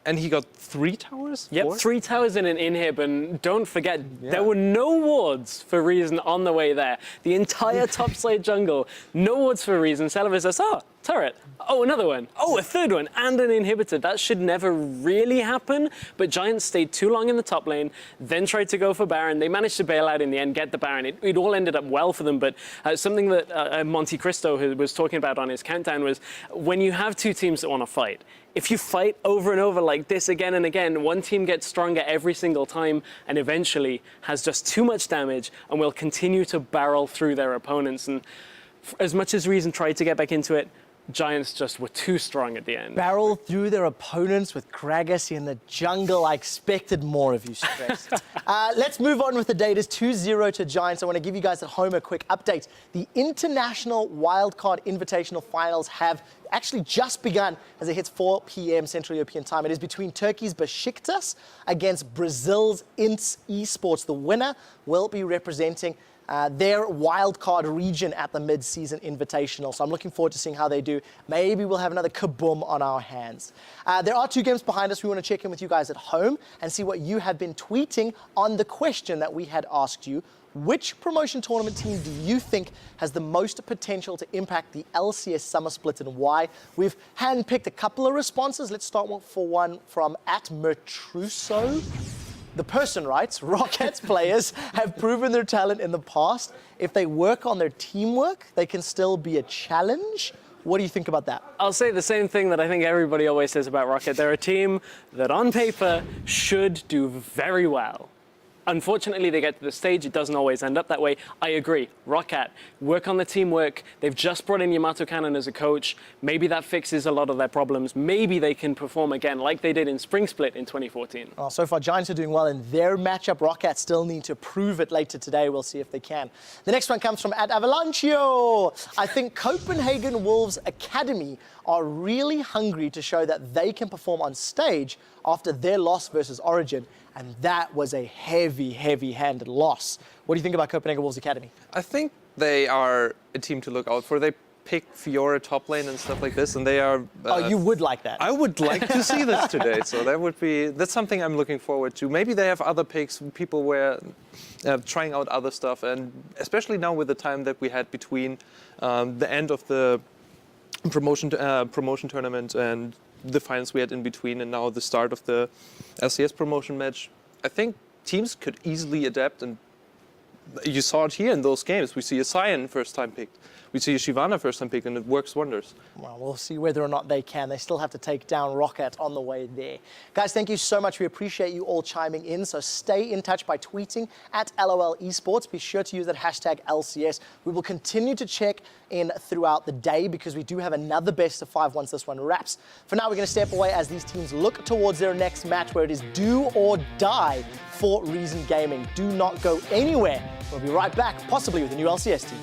And he got 3 towers? Yep, 4? 3 towers and an inhib, and don't forget, there were no wards for Reason on the way there. The entire topside jungle, no wards for Reason. Saliva says, oh, turret. Oh, another one. Oh, a third one, and an inhibitor. That should never really happen, but Giants stayed too long in the top lane, then tried to go for Baron. They managed to bail out in the end, get the Baron. It all ended up well for them, but something that Monte Cristo was talking about on his countdown was when you have 2 teams that want to fight, if you fight over and over like this again and again, one team gets stronger every single time and eventually has just too much damage and will continue to barrel through their opponents. And as much as Reason tried to get back into it, Giants just were too strong at the end. Barrel through their opponents with Gragas in the jungle. I expected more of you, Stress. Let's move on with the data. It's 2-0 to Giants. I want to give you guys at home a quick update. The International Wildcard Invitational Finals have actually just begun as it hits 4 p.m. Central European time. It is between Turkey's Besiktas against Brazil's INTS Esports. The winner will be representing their wildcard region at the mid-season invitational. So I'm looking forward to seeing how they do. Maybe we'll have another kaboom on our hands. There are 2 games behind us. We want to check in with you guys at home and see what you have been tweeting on the question that we had asked you. Which promotion tournament team do you think has the most potential to impact the LCS Summer Split, and why? We've handpicked a couple of responses. Let's start for one from @Mertruso. The person writes, Rockets players have proven their talent in the past. If they work on their teamwork, they can still be a challenge. What do you think about that? I'll say the same thing that I think everybody always says about Rocket. They're a team that on paper should do very well. Unfortunately, they get to the stage. It doesn't always end up that way. I agree. Rocket, work on the teamwork. They've just brought in Yamato Cannon as a coach. Maybe that fixes a lot of their problems. Maybe they can perform again like they did in Spring Split in 2014. Oh, so far, Giants are doing well in their matchup. Rocket still need to prove it later today. We'll see if they can. The next one comes from @Avalanchio. I think Copenhagen Wolves Academy are really hungry to show that they can perform on stage after their loss versus Origin. And that was a heavy, heavy-handed loss. What do you think about Copenhagen Wolves Academy? I think they are a team to look out for. They pick Fiora top lane and stuff like this, and they are... oh, you would like that? I would like to see this today, so that's something I'm looking forward to. Maybe they have other picks, people were trying out other stuff, and especially now with the time that we had between the end of the promotion tournament and the finals we had in between, and now the start of the LCS promotion match, I think teams could easily adapt, and you saw it here in those games. We see a Cyan first time picked. We see a Shyvana first time picked, and it works wonders. Well, we'll see whether or not they can. They still have to take down Rocket on the way there. Guys, thank you so much. We appreciate you all chiming in. So stay in touch by tweeting @LOL Esports. Be sure to use that hashtag LCS. We will continue to check in throughout the day because we do have another best of 5 once this one wraps. For now, we're going to step away as these teams look towards their next match where it is do or die for Reason Gaming. Do not go anywhere. We'll be right back, possibly with a new LCS team.